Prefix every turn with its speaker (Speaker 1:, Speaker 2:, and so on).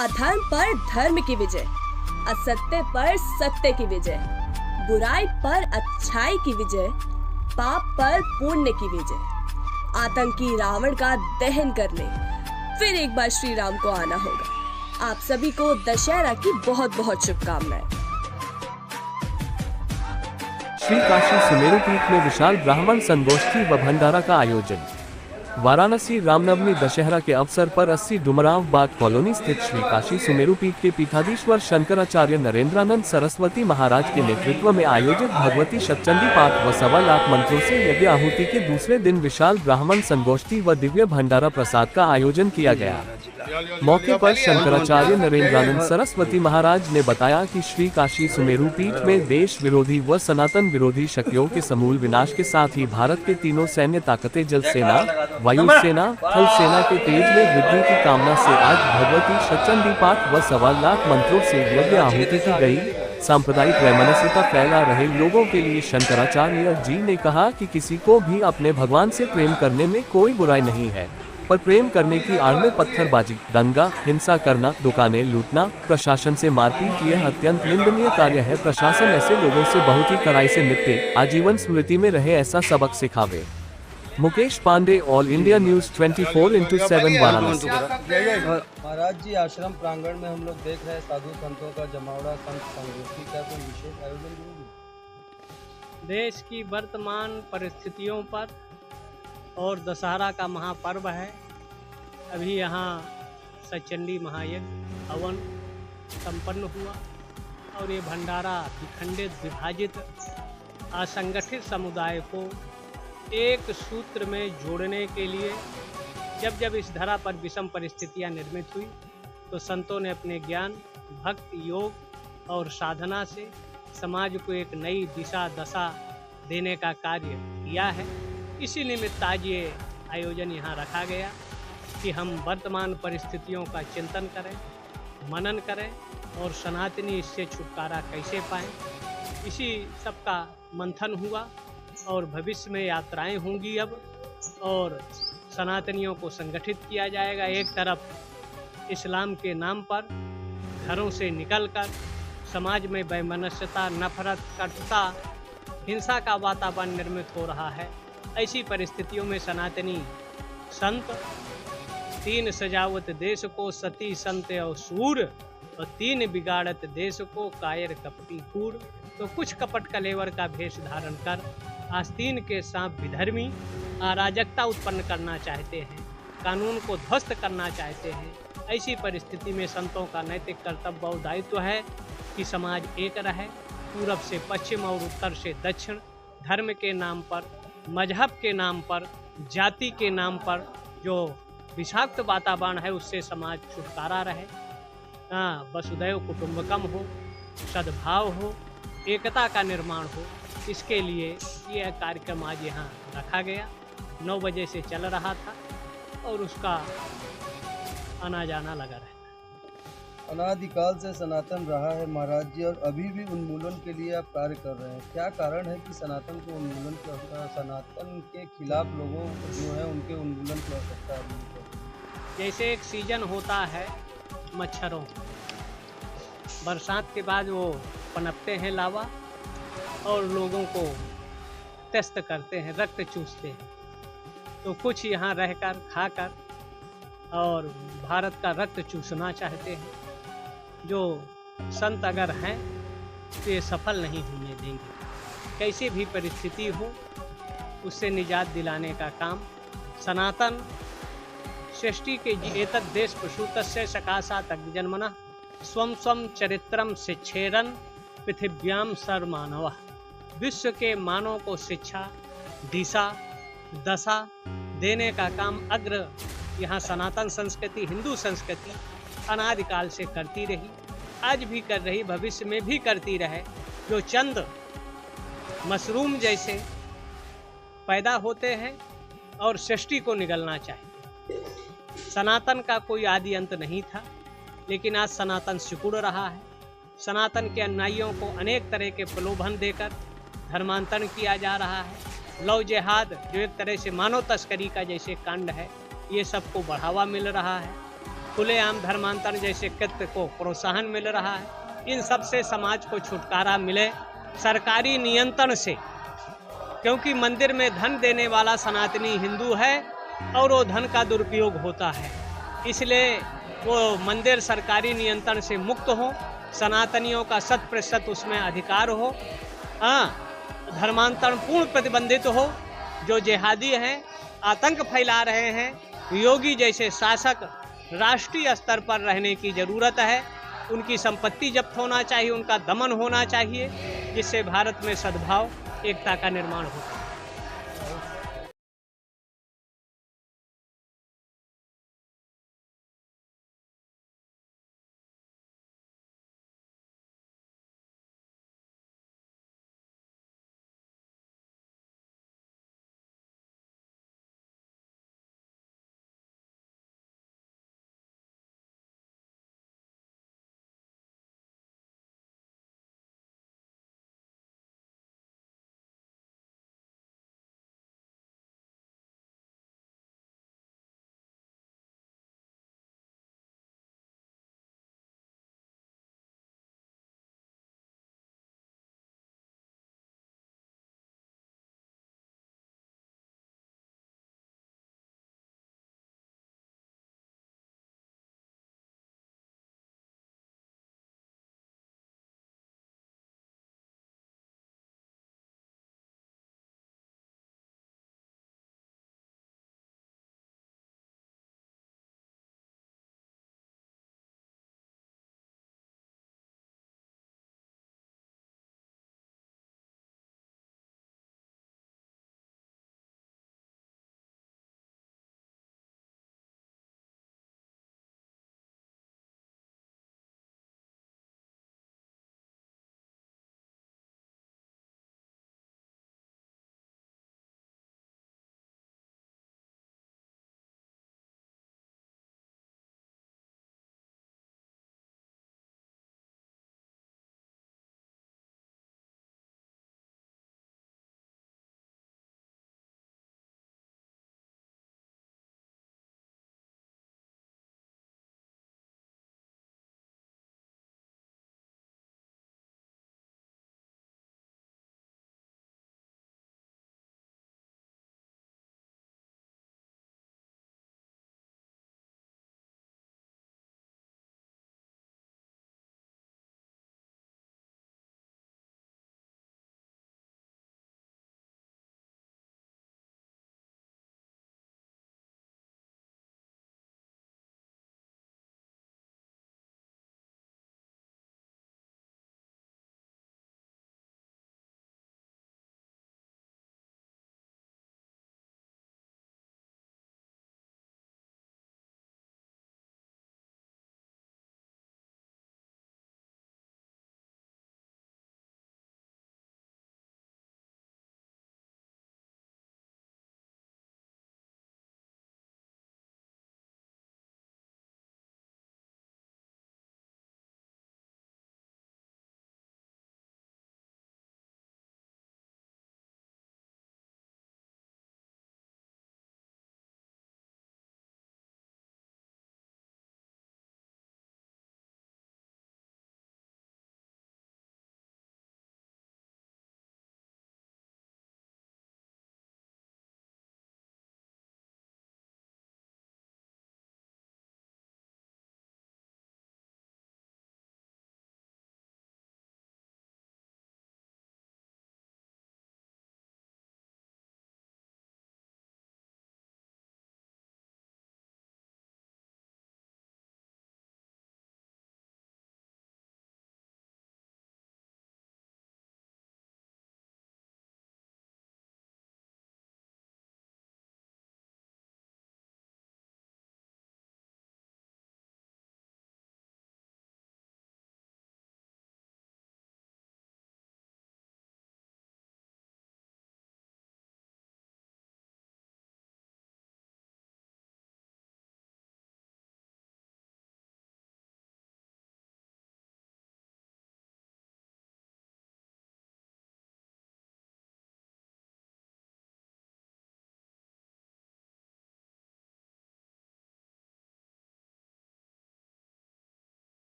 Speaker 1: अधर्म पर धर्म की विजय, असत्य पर सत्य की विजय, बुराई पर अच्छाई की विजय, पाप पर पुण्य की विजय। आतंकी रावण का दहन करने फिर एक बार श्री राम को आना होगा। आप सभी को दशहरा की बहुत बहुत शुभकामनाएं।
Speaker 2: श्री काशी सुमेरु पीठ में विशाल ब्राह्मण संगोष्ठी व भंडारा का आयोजन। वाराणसी रामनवमी दशहरा के अवसर पर 80 डुमराव बाग कॉलोनी स्थित श्री काशी सुमेरु पीठ के पीठाधीश्वर शंकराचार्य नरेंद्रानंद सरस्वती महाराज के नेतृत्व में आयोजित भगवती शतचंडी पाठ व 1.25 लाख मंत्रों से यज्ञ आहुति के दूसरे दिन विशाल ब्राह्मण संगोष्ठी व दिव्य भंडारा प्रसाद का आयोजन किया गया। मौके पर शंकराचार्य नरेंद्रानंद सरस्वती महाराज ने बताया कि श्री काशी सुमेरु पीठ में देश विरोधी व सनातन विरोधी शक्तियों के समूल विनाश के साथ ही भारत के तीनों सैन्य ताकतें जल सेना, वायु सेना, थल सेना के तेज में वृद्धि की कामना से आज भगवती शतचंडी पाठ व 1.25 लाख मंत्रों से यज्ञ आहुति की गई। सांप्रदायिक वैमनस्यता फैला रहे लोगों के लिए शंकराचार्य जी ने कहा कि किसी को भी अपने भगवान से प्रेम करने में कोई बुराई नहीं है, पर प्रेम करने की आड़ में पत्थरबाजी, दंगा, हिंसा करना, दुकानें लूटना, प्रशासन से मारपीट यह अत्यंत निंदनीय कार्य है। प्रशासन ऐसे लोगों से बहुत ही कड़ाई से निपटे, आजीवन स्मृति में रहे ऐसा सबक सिखावे। Mukesh Pandey, all India news 24/7 Varanasi.
Speaker 3: महाराज जी, आश्रम प्रांगण में हम लोग देख रहे हैं साधु संतों का जमावड़ा, संत संगोष्ठी का कोई विशेष आयोजन होगी?
Speaker 4: देश की वर्तमान परिस्थितियों पर और दशहरा का महापर्व है। अभी यहाँ शतचंडी महायज्ञ हवन संपन्न हुआ और ये भंडारा विखंडित, विभाजित, असंगठित समुदाय को एक सूत्र में जोड़ने के लिए जब जब इस धरा पर विषम परिस्थितियां निर्मित हुई तो संतों ने अपने ज्ञान, भक्ति, योग और साधना से समाज को एक नई दिशा दशा देने का कार्य किया है। इसी निमित्त आज ये आयोजन यहाँ रखा गया कि हम वर्तमान परिस्थितियों का चिंतन करें, मनन करें और सनातनी इससे छुटकारा कैसे पाएं। इसी सब का मंथन हुआ और भविष्य में यात्राएं होंगी अब, और सनातनियों को संगठित किया जाएगा। एक तरफ इस्लाम के नाम पर घरों से निकलकर समाज में वैमनस्यता, नफरत, कटुता, हिंसा का वातावरण निर्मित हो रहा है। ऐसी परिस्थितियों में सनातनी संत 3 सजावत देश को, सती संत और सूर, और 3 बिगाड़त देश को, कायर कपटी कूड़। तो कुछ कपट कलेवर का भेष धारण कर आस्तीन के सांप विधर्मी अराजकता उत्पन्न करना चाहते हैं, कानून को ध्वस्त करना चाहते हैं। ऐसी परिस्थिति में संतों का नैतिक कर्तव्य और दायित्व है कि समाज एक रहे, पूरब से पश्चिम और उत्तर से दक्षिण, धर्म के नाम पर, मजहब के नाम पर, जाति के नाम पर जो विषाक्त वातावरण है उससे समाज छुटकारा रहे। वसुदैव कुटुंबकम हो, सद्भाव हो, एकता का निर्माण हो। इसके लिए यह कार्यक्रम आज यहाँ रखा गया। 9 बजे से चल रहा था और उसका आना जाना लगा रहता है।
Speaker 3: अनादिकाल से सनातन रहा है महाराज जी, और अभी भी उन्मूलन के लिए आप कार्य कर रहे हैं। क्या कारण है कि सनातन को उन्मूलन की आवश्यकता, सनातन के खिलाफ लोगों जो है उनके उन्मूलन की आवश्यकता है?
Speaker 4: जैसे एक सीजन होता है मच्छरों, बरसात के बाद वो पनपते हैं लावा और लोगों को त्रस्त करते हैं, रक्त चूसते हैं। तो कुछ यहाँ रहकर, खाकर और भारत का रक्त चूसना चाहते हैं। जो संत अगर हैं तो ये सफल नहीं होने देंगे। कैसी भी परिस्थिति हो उससे निजात दिलाने का काम सनातन सृष्टि के एतद् देश प्रसूतस्य सकाशात् अग्निजन्मनः स्वं स्वं चरित्रम शिक्षेरन् पृथिव्याम सर्वमानवः। विश्व के मानव को शिक्षा, दिशा, दशा देने का काम अग्र यहाँ सनातन संस्कृति, हिंदू संस्कृति अनादिकाल से करती रही, आज भी कर रही, भविष्य में भी करती रहे। जो चंद मशरूम जैसे पैदा होते हैं और सृष्टि को निगलना चाहिए। सनातन का कोई आदि अंत नहीं था, लेकिन आज सनातन सिकुड़ रहा है। सनातन के अनुयायियों को अनेक तरह के प्रलोभन देकर धर्मांतरण किया जा रहा है। लव जिहाद जो एक तरह से मानव तस्करी का जैसे कांड है, ये सबको बढ़ावा मिल रहा है। खुलेआम धर्मांतरण जैसे कृत्य को प्रोत्साहन मिल रहा है। इन सब से समाज को छुटकारा मिले सरकारी नियंत्रण से, क्योंकि मंदिर में धन देने वाला सनातनी हिंदू है और वो धन का दुरुपयोग होता है। इसलिए वो मंदिर सरकारी नियंत्रण से मुक्त हो, सनातनियों का 100% उसमें अधिकार हो, धर्मांतरण पूर्ण प्रतिबंधित हो। जो जिहादी हैं, आतंक फैला रहे हैं, योगी जैसे शासक राष्ट्रीय स्तर पर रहने की ज़रूरत है। उनकी संपत्ति जब्त होना चाहिए, उनका दमन होना चाहिए, जिससे भारत में सद्भाव एकता का निर्माण हो।